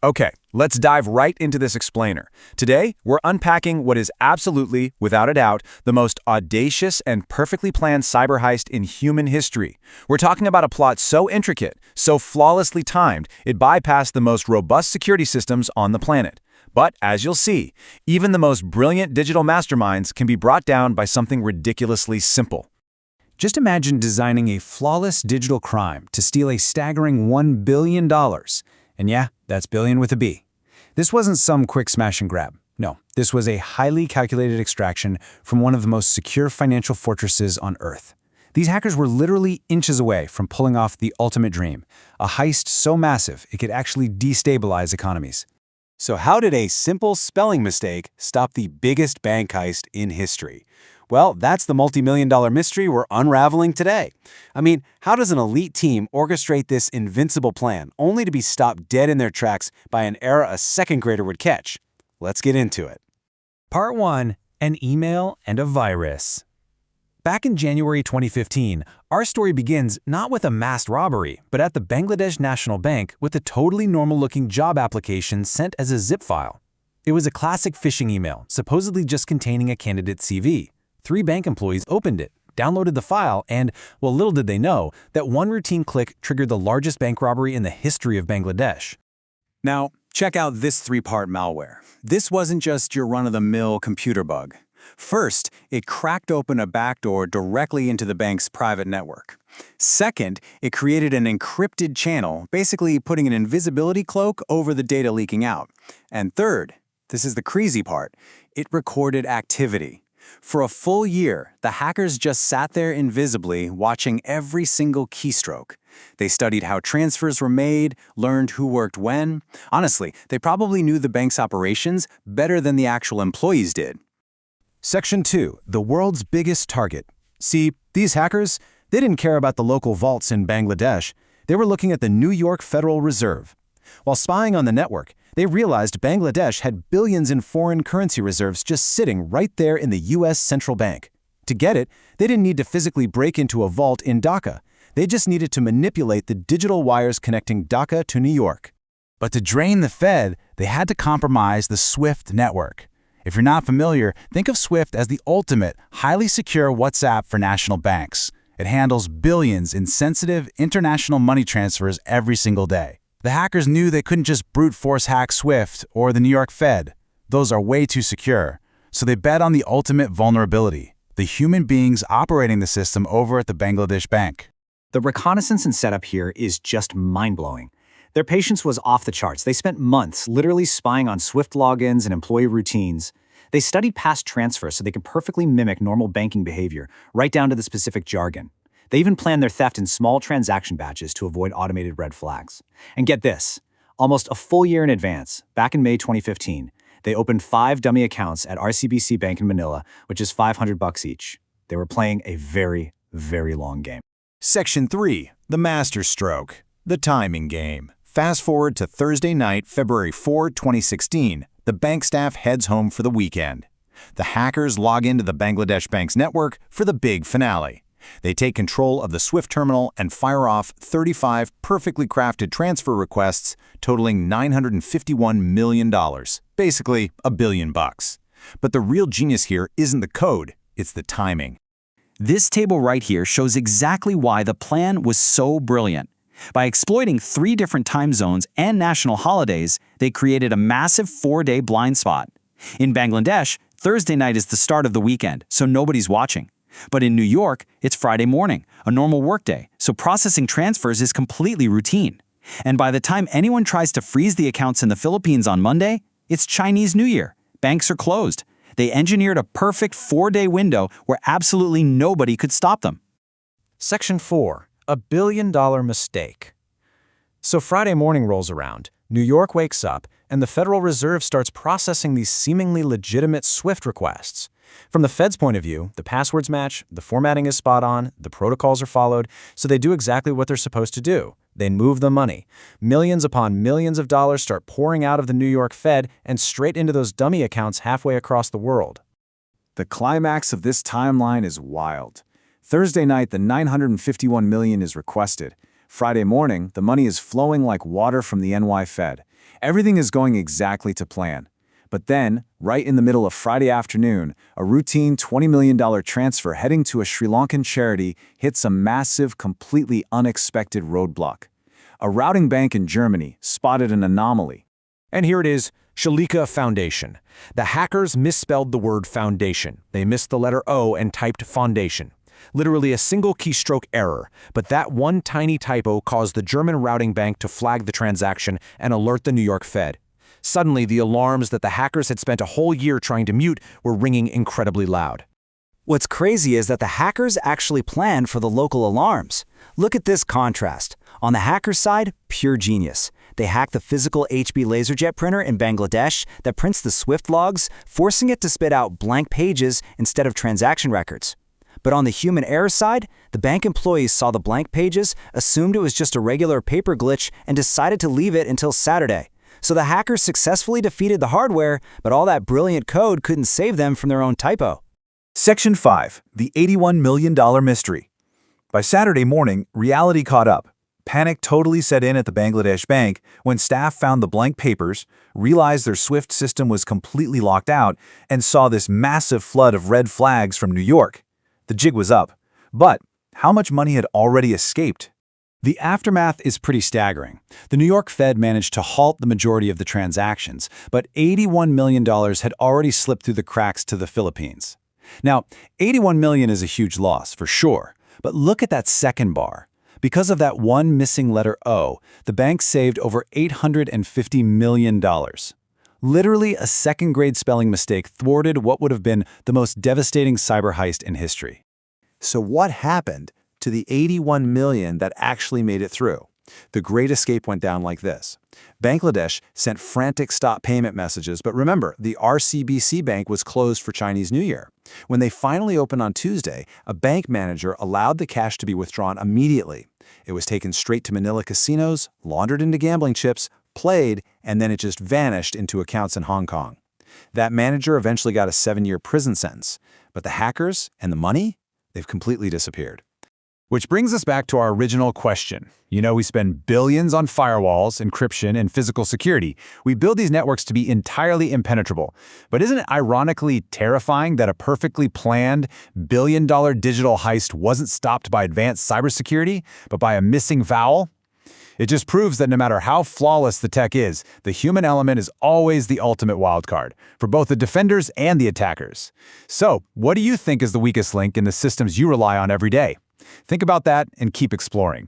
Okay, let's dive right into this explainer. Today, we're unpacking what is absolutely, without a doubt, the most audacious and perfectly planned cyber heist in human history. We're talking about a plot so intricate, so flawlessly timed, it bypassed the most robust security systems on the planet. But as you'll see, even the most brilliant digital masterminds can be brought down by something ridiculously simple. Just imagine designing a flawless digital crime to steal a staggering $1 billion. And yeah, that's billion with a B. This wasn't some quick smash and grab. No, this was a highly calculated extraction from one of the most secure financial fortresses on Earth. These hackers were literally inches away from pulling off the ultimate dream, a heist so massive it could actually destabilize economies. So how did a simple spelling mistake stop the biggest bank heist in history? Well, that's the multi-million-dollar mystery we're unraveling today. I mean, how does an elite team orchestrate this invincible plan only to be stopped dead in their tracks by an error a second grader would catch? Let's get into it. Part 1. An email and a virus. Back in January 2015, our story begins not with a mass robbery, but at the Bangladesh National Bank with a totally normal-looking job application sent as a zip file. It was a classic phishing email, supposedly just containing a candidate's CV. 3 bank employees opened it, downloaded the file, and, well, little did they know, that one routine click triggered the largest bank robbery in the history of Bangladesh. Now, check out this 3-part malware. This wasn't just your run-of-the-mill computer bug. First, it cracked open a backdoor directly into the bank's private network. Second, it created an encrypted channel, basically putting an invisibility cloak over the data leaking out. And third, this is the crazy part, it recorded activity. For a full year, the hackers just sat there invisibly, watching every single keystroke. They studied how transfers were made, learned who worked when. Honestly, they probably knew the bank's operations better than the actual employees did. Section 2. The world's biggest target. See, these hackers, they didn't care about the local vaults in Bangladesh. They were looking at the New York Federal Reserve. While spying on the network, they realized Bangladesh had billions in foreign currency reserves just sitting right there in the U.S. Central Bank. To get it, they didn't need to physically break into a vault in Dhaka. They just needed to manipulate the digital wires connecting Dhaka to New York. But to drain the Fed, they had to compromise the SWIFT network. If you're not familiar, think of SWIFT as the ultimate, highly secure WhatsApp for national banks. It handles billions in sensitive international money transfers every single day. The hackers knew they couldn't just brute force hack SWIFT or the New York Fed. Those are way too secure. So they bet on the ultimate vulnerability, the human beings operating the system over at the Bangladesh Bank. The reconnaissance and setup here is just mind-blowing. Their patience was off the charts. They spent months literally spying on SWIFT logins and employee routines. They studied past transfers so they could perfectly mimic normal banking behavior, right down to the specific jargon. They even planned their theft in small transaction batches to avoid automated red flags. And get this, almost a full year in advance, back in May 2015, they opened 5 dummy accounts at RCBC Bank in Manila, which is $500 each. They were playing a very, very long game. Section 3. The masterstroke. The timing game. Fast forward to Thursday night, February 4, 2016. The bank staff heads home for the weekend. The hackers log into the Bangladesh Bank's network for the big finale. They take control of the SWIFT terminal and fire off 35 perfectly crafted transfer requests totaling $951 million, basically $1 billion. But the real genius here isn't the code, it's the timing. This table right here shows exactly why the plan was so brilliant. By exploiting 3 different time zones and national holidays, they created a massive 4-day blind spot. In Bangladesh, Thursday night is the start of the weekend, so nobody's watching. But in New York, it's Friday morning, a normal workday, so processing transfers is completely routine. And by the time anyone tries to freeze the accounts in the Philippines on Monday, it's Chinese New Year. Banks are closed. They engineered a perfect 4-day window where absolutely nobody could stop them. Section 4. A $1 billion mistake. So Friday morning rolls around, New York wakes up, and the Federal Reserve starts processing these seemingly legitimate SWIFT requests. From the Fed's point of view, the passwords match, the formatting is spot on, the protocols are followed, so they do exactly what they're supposed to do. They move the money. Millions upon millions of dollars start pouring out of the New York Fed and straight into those dummy accounts halfway across the world. The climax of this timeline is wild. Thursday night, the $951 million is requested. Friday morning, the money is flowing like water from the NY Fed. Everything is going exactly to plan. But then, right in the middle of Friday afternoon, a routine $20 million transfer heading to a Sri Lankan charity hits a massive, completely unexpected roadblock. A routing bank in Germany spotted an anomaly. And here it is, Shalika Foundation. The hackers misspelled the word foundation. They missed the letter O and typed Fandation. Literally a single keystroke error, but that one tiny typo caused the German routing bank to flag the transaction and alert the New York Fed. Suddenly, the alarms that the hackers had spent a whole year trying to mute were ringing incredibly loud. What's crazy is that the hackers actually planned for the local alarms. Look at this contrast. On the hacker side, pure genius. They hacked the physical HB laserjet printer in Bangladesh that prints the SWIFT logs, forcing it to spit out blank pages instead of transaction records. But on the human error side, the bank employees saw the blank pages, assumed it was just a regular paper glitch, and decided to leave it until Saturday. So the hackers successfully defeated the hardware, but all that brilliant code couldn't save them from their own typo. Section 5. The $81 million mystery. By Saturday morning, reality caught up. Panic totally set in at the Bangladesh Bank when staff found the blank papers, realized their SWIFT system was completely locked out, and saw this massive flood of red flags from New York. The jig was up. But how much money had already escaped? The aftermath is pretty staggering. The New York Fed managed to halt the majority of the transactions, but $81 million had already slipped through the cracks to the Philippines. Now, $81 million is a huge loss, for sure, but look at that second bar. Because of that one missing letter O, the bank saved over $850 million. Literally, a second-grade spelling mistake thwarted what would have been the most devastating cyber heist in history. So what happened to the $81 million that actually made it through? The Great Escape went down like this. Bangladesh sent frantic stop payment messages, but remember, the RCBC bank was closed for Chinese New Year. When they finally opened on Tuesday, a bank manager allowed the cash to be withdrawn immediately. It was taken straight to Manila casinos, laundered into gambling chips, played, and then it just vanished into accounts in Hong Kong. That manager eventually got a 7-year prison sentence, but the hackers and the money, they've completely disappeared. Which brings us back to our original question. You know, we spend billions on firewalls, encryption, and physical security. We build these networks to be entirely impenetrable. But isn't it ironically terrifying that a perfectly planned billion-dollar digital heist wasn't stopped by advanced cybersecurity, but by a missing vowel? It just proves that no matter how flawless the tech is, the human element is always the ultimate wildcard, for both the defenders and the attackers. So, what do you think is the weakest link in the systems you rely on every day? Think about that and keep exploring.